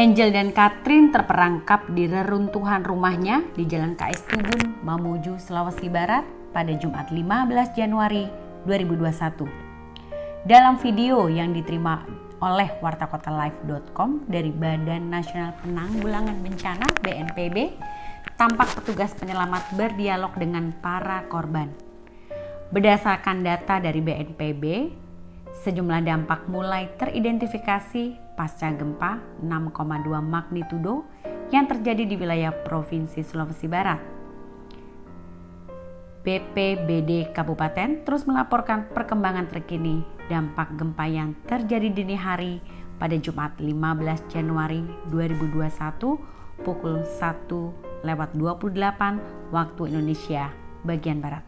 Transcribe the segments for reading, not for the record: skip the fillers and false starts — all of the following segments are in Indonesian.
Angel dan Catherine terperangkap di reruntuhan rumahnya di Jalan KS Tubun, Mamuju, Sulawesi Barat pada Jumat 15 Januari 2021. Dalam video yang diterima oleh wartakotalive.com dari Badan Nasional Penanggulangan Bencana (BNPB), tampak petugas penyelamat berdialog dengan para korban. Berdasarkan data dari BNPB, sejumlah dampak mulai teridentifikasi pasca gempa 6,2 magnitudo yang terjadi di wilayah Provinsi Sulawesi Barat. BPBD Kabupaten terus melaporkan perkembangan terkini dampak gempa yang terjadi dini hari pada Jumat 15 Januari 2021 pukul 1:28 waktu Indonesia bagian Barat.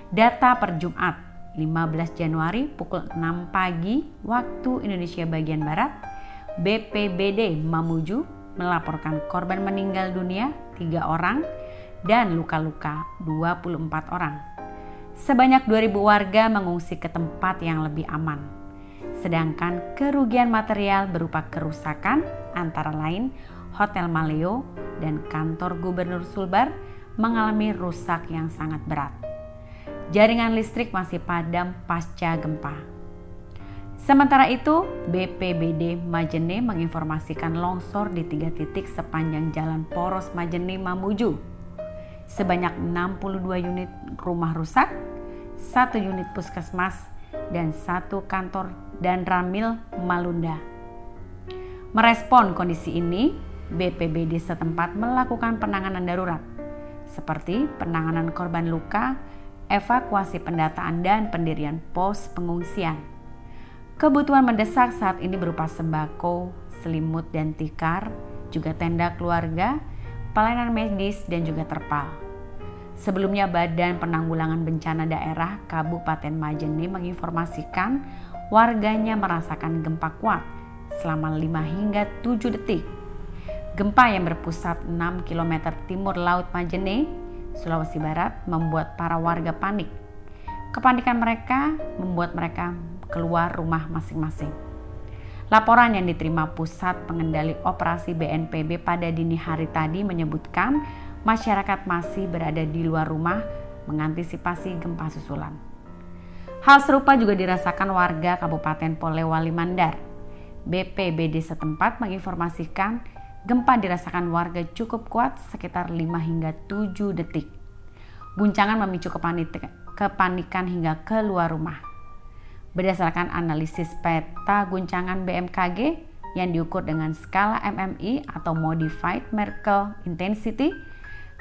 Data per Jumat 15 Januari pukul 6 pagi waktu Indonesia bagian Barat, BPBD Mamuju melaporkan korban meninggal dunia 3 orang dan luka-luka 24 orang. Sebanyak 2.000 warga mengungsi ke tempat yang lebih aman. Sedangkan kerugian material berupa kerusakan antara lain Hotel Maleo dan kantor Gubernur Sulbar mengalami rusak yang sangat berat. Jaringan listrik masih padam pasca gempa. Sementara itu, BPBD Majene menginformasikan longsor di 3 titik sepanjang Jalan Poros Majene Mamuju. Sebanyak 62 unit rumah rusak, 1 unit puskesmas, dan 1 kantor dan Ramil Malunda. Merespon kondisi ini, BPBD setempat melakukan penanganan darurat, seperti penanganan korban luka, evakuasi pendataan dan pendirian pos pengungsian. Kebutuhan mendesak saat ini berupa sembako, selimut dan tikar, juga tenda keluarga, pelayanan medis dan juga terpal. Sebelumnya Badan Penanggulangan Bencana Daerah Kabupaten Majene menginformasikan warganya merasakan gempa kuat selama 5 hingga 7 detik. Gempa yang berpusat 6 km timur laut Majene, Sulawesi Barat membuat para warga panik. Kepanikan mereka membuat mereka keluar rumah masing-masing. Laporan yang diterima Pusat Pengendali Operasi BNPB pada dini hari tadi menyebutkan masyarakat masih berada di luar rumah mengantisipasi gempa susulan. Hal serupa juga dirasakan warga Kabupaten Polewali Mandar. BPBD setempat menginformasikan gempa dirasakan warga cukup kuat sekitar 5 hingga 7 detik. Guncangan memicu kepanikan hingga keluar rumah. Berdasarkan analisis peta guncangan BMKG yang diukur dengan skala MMI atau Modified Mercalli Intensity,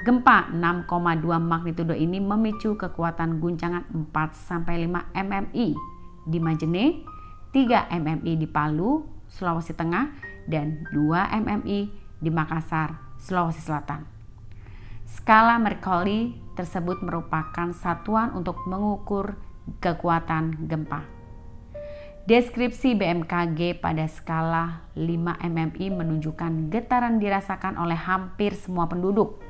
gempa 6,2 magnitudo ini memicu kekuatan guncangan 4-5 MMI di Majene, 3 MMI di Palu, Sulawesi Tengah, dan 2 MMI di Makassar, Sulawesi Selatan. Skala Mercalli tersebut merupakan satuan untuk mengukur kekuatan gempa. Deskripsi BMKG pada skala 5 MMI menunjukkan getaran dirasakan oleh hampir semua penduduk.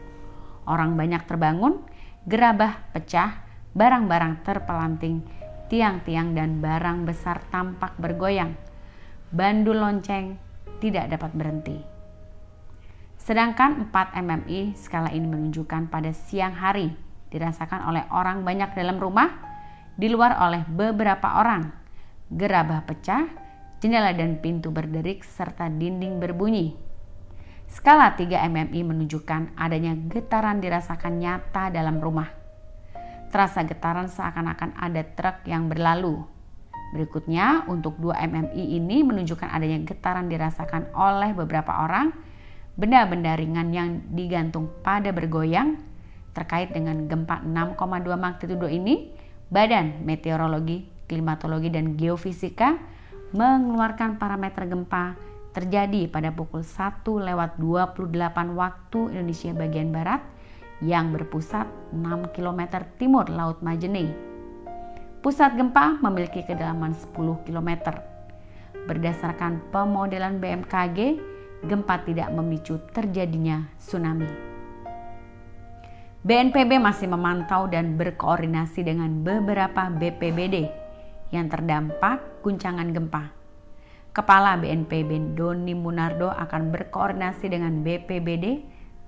Orang banyak terbangun, gerabah pecah, barang-barang terpelanting, tiang-tiang dan barang besar tampak bergoyang. Bandul lonceng tidak dapat berhenti. Sedangkan 4 MMI skala ini menunjukkan pada siang hari dirasakan oleh orang banyak dalam rumah, di luar oleh beberapa orang. Gerabah pecah, jendela dan pintu berderik serta dinding berbunyi. Skala 3 MMI menunjukkan adanya getaran dirasakan nyata dalam rumah. Terasa getaran seakan-akan ada truk yang berlalu. Berikutnya, untuk 2 MMI ini menunjukkan adanya getaran dirasakan oleh beberapa orang, benda-benda ringan yang digantung pada bergoyang. Terkait dengan gempa 6,2 magnitudo ini, Badan Meteorologi, Klimatologi, dan Geofisika mengeluarkan parameter gempa terjadi pada pukul 1:28 waktu Indonesia bagian Barat yang berpusat 6 km timur Laut Majene. Pusat gempa memiliki kedalaman 10 km. Berdasarkan pemodelan BMKG, gempa tidak memicu terjadinya tsunami. BNPB masih memantau dan berkoordinasi dengan beberapa BPBD yang terdampak guncangan gempa. Kepala BNPB Doni Munardo akan berkoordinasi dengan BPBD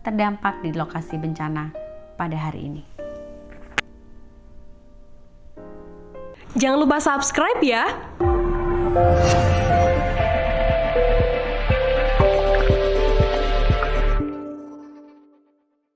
terdampak di lokasi bencana pada hari ini. Jangan lupa subscribe ya!